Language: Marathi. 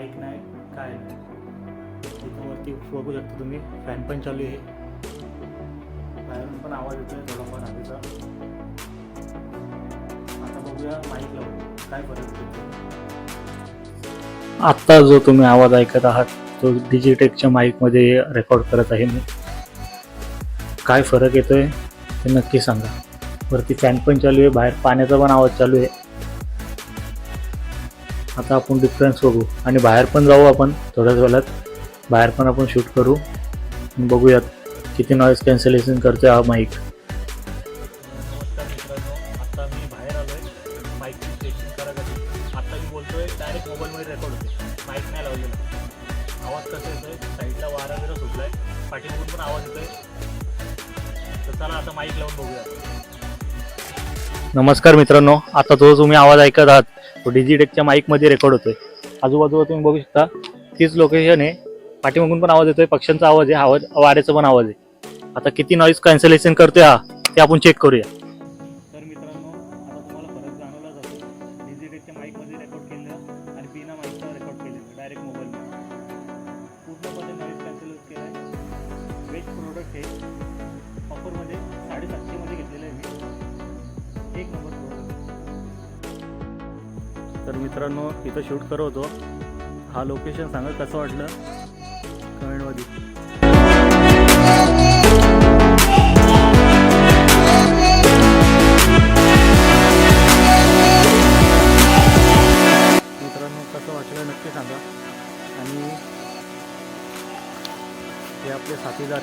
माईक नाही काय नाही. इथं वरती बघू शकता तुम्ही, फॅन पण चालू आहे, बाहेरून पण आवाज येतोय थोडाफार हवेचा. आता बघूया माईक लावून काय फरक पडतो. आत्ता जो तुम्ही आवाज ऐकत आहात तो डिजिटेकच्या माईकमध्ये रेकॉर्ड करत आहे मी. काय फरक येतोय ते नक्की सांगा. वरती फॅन पण चालू आहे, बाहेर पाण्याचा पण आवाज चालू आहे. आता आपण डिफरन्स बघू आणि बाहेर पण जाऊ आपण थोड्याच वेळात. बाहेर पण आपण शूट करू, बघूयात किती नॉईज कॅन्सलेशन करतोय हा माईक. नमस्कार मित्रांनो, आता मी बाहेर आलोय माईकची टेस्टिंग करायसाठी. आता मी बोलतोय डायरेक्ट मोबाईलमध्ये रेकॉर्ड होते, माईक नाही लावलेला. आवाज कसा येतोय, साईडला वारा जरा सुटलाय, पाठीमागून पण आवाज येतोय. तर चला आता माईक लावून बघूया. नमस्कार मित्रांनो, आता जो तुम्ही आवाज ऐकत आहात तो डिजिटेकच्या माईकमध्ये रेकॉर्ड होतोय. आजूबाजूला तुम्ही बघू शकता तीच लोकेशन आहे. पाठीमागून पण आवाज येतोय, पक्ष्यांचा आवाज आहे, आवाज वाऱ्याचा पण आवाज आहे. आता किती नॉईज कॅन्सलेशन करतोय हा ते आपण चेक करूया. तर मित्रांनो, आता तुम्हाला फरक जाणवला जातो डिजिटेकच्या माईकमध्ये रेकॉर्ड केलेलं आणि बिना माईकचा रेकॉर्ड केलेलं डायरेक्ट मोबाईलमध्ये. पूर्णपणे नॉईज कॅन्सल केलं आहे. बेस्ट प्रोडक्ट आहे, ऑफरमध्ये 750 मध्ये घेतलेलं आहे मी. एक नंबर प्रोडक्ट. तर मित्रांनो, इथं शूट करत होतो. हा लोकेशन सांगा कसं वाटलं कमेंटमध्ये. मित्रांनो, कसं वाटलं नक्की सांगा. आणि हे आपले साथीदार